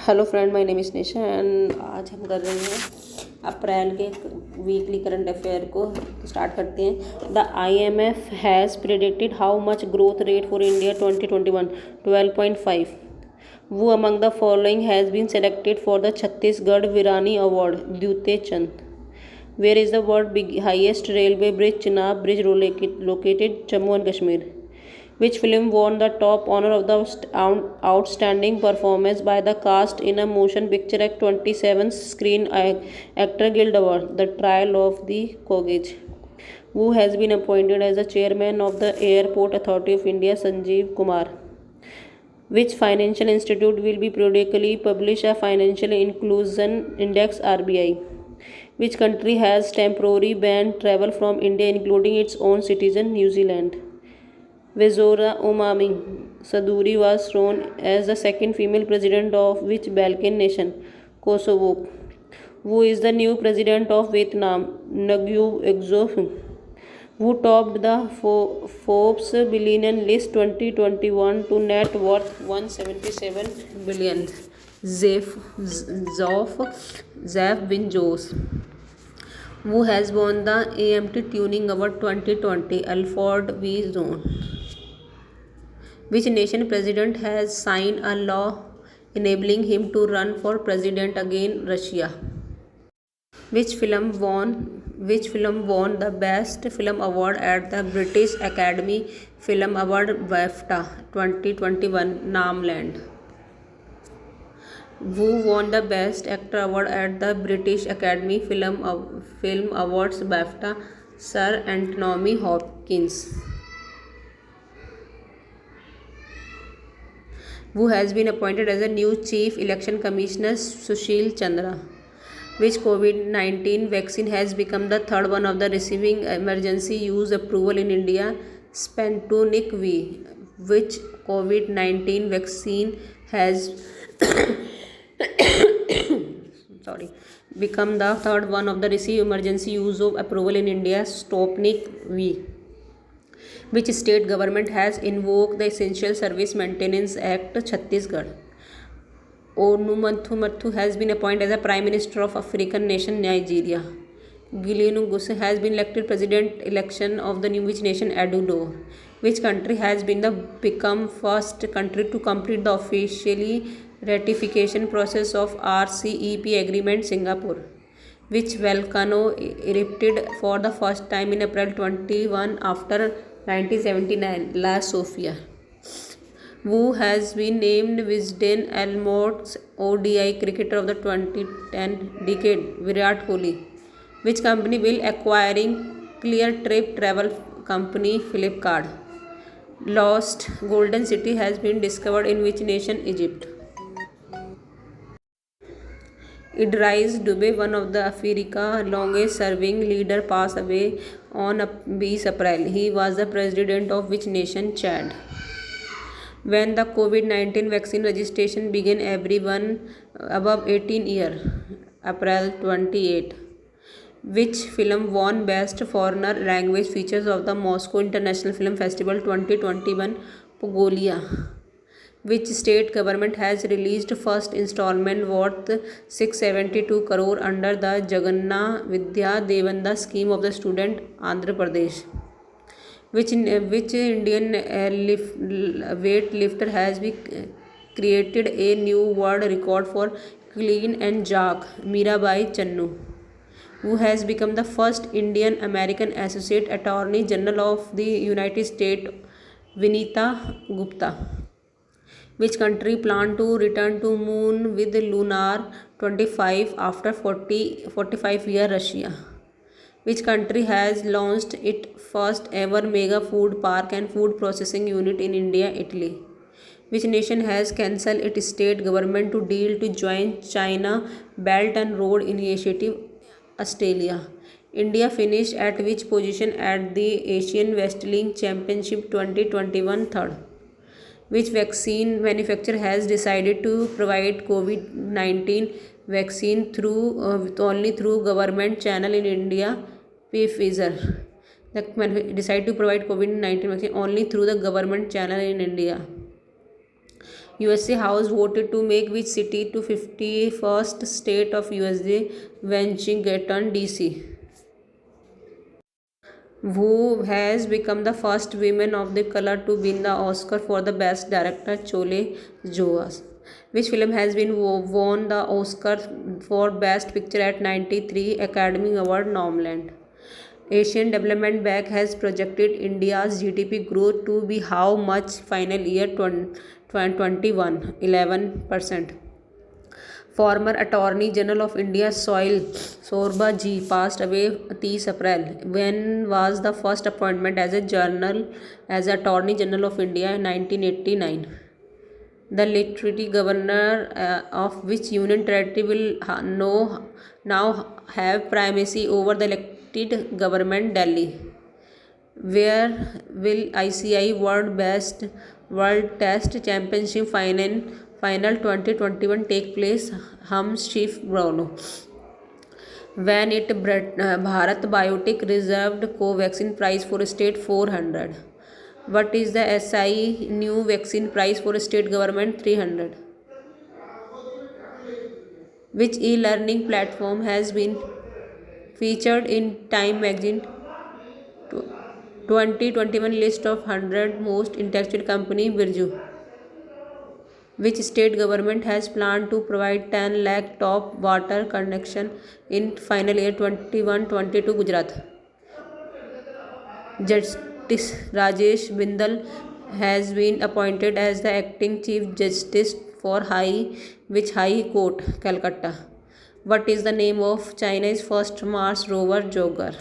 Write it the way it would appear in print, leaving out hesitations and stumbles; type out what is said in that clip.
Hello friend, my name is Nisha and आज हम कर रहे हैं अप्रैल के वीकली करंट अफेयर को स्टार्ट करते हैं। The IMF has predicted how much growth rate for India 2021 12.5। Who among the following has been selected for the Chhattisgarh Veerni award Dutee Chand. Where is the world highest railway bridge Chenab bridge located Jammu and Kashmir. Which film won the top honor of the outstanding performance by the cast in a motion picture at 27th Screen Actor Guild Award? The Trial of the Coggage. Who has been appointed as the chairman of the Airport Authority of India? Sanjeev Kumar. Which financial institute will be periodically publish a financial inclusion index (RBI)? Which country has temporarily banned travel from India including its own citizen, New Zealand? Vezora Umami Saduri was sworn as the second female president of which Balkan nation? Kosovo. Who is the new president of Vietnam? Nguyen Xuan. Who topped the Forbes billionaire list 2021 to net worth 177 billion? Jeff Bezos. Who has won the AMT Tuning Award 2020? Alfred V. Zone. Which nation president has signed a law enabling him to run for president again? Russia. Which film won the Best Film Award at the British Academy Film Award BAFTA 2021? Nameland. Who won the Best Actor Award at the British Academy Film Awards BAFTA? Sir Anthony Hopkins. Who has been appointed as the new Chief Election Commissioner? Sushil Chandra. Which COVID-19 vaccine has become the third one of the receiving emergency use approval in India? Sputnik V. Which COVID-19 vaccine has become the third one of the receive emergency use of approval in India? Sputnik V. Which state government has invoked the Essential Service Maintenance Act? Chhattisgarh. Onumathu has been appointed as the Prime Minister of African nation Nigeria. Gideon Gus has been elected president election of the new which nation? Ecuador. Which country has been the become first country to complete the officially ratification process of RCEP agreement? Singapore. Which volcano erupted for the first time in April 21 after 1979? La Sofia. Who has been named Wisden Elmore ODI cricketer of the 2010 decade? Virat Kohli. Which company will acquiring Clear Trip travel company? Flipkart. Lost Golden City has been discovered in which nation? Egypt. Idriss Deby, one of the Africa's longest-serving leader, passed away on 20 April. He was the president of which nation? Chad. When the COVID-19 vaccine registration began, everyone above 18 years. April 28. Which film won Best Foreign Language Features of the Moscow International Film Festival 2021? Pogolia. Which state government has released first installment worth 672 crore under the Jagannath Vidya Devanda scheme of the student? Andhra Pradesh. Which Indian weightlifter has created a new world record for clean and jerk? Mirabai Channu. Who has become the first Indian American Associate Attorney General of the United States? Vinita Gupta. Which country planned to return to moon with Lunar 25 after 45 years? Russia. Which country has launched its first ever mega food park and food processing unit in India? Italy. Which nation has cancelled its state government to deal to join China Belt and Road Initiative? Australia. India finished at which position at the Asian Wrestling Championship 2021? Third. Which vaccine manufacturer has decided to provide COVID-19 vaccine only through government channel in India? Pfizer. Decide to provide COVID-19 vaccine only through the government channel in India. USA House voted to make which city to 51st state of USA, Washington DC. Who has become the first woman of the color to win the Oscar for the Best Director? Chole Joas. Which film has been won the Oscar for Best Picture at 93 Academy Award nominated? Asian Development Bank has projected India's GDP growth to be how much final year 2021? 11%. Former Attorney General of India Soil Sorba ji passed away 30 April. When was the first appointment as Attorney General of India? 1989. The literary governor of which union territory will now have primacy over the elected government? Delhi. Where will ICI World Test Championship final 2021 take place? Hampshire. When it Bharat Biotech reserved Covaxin price for state 400. What is the SI new vaccine price for state government? 300. Which e-learning platform has been featured in Time magazine 2021 list of 100 most intellectual company? Birju. Which state government has planned to provide 10 lakh top water connection in final year 21-22? Gujarat. Justice Rajesh Bindal has been appointed as the acting Chief Justice for which High Court? Calcutta. What is the name of China's first Mars rover? Jogger.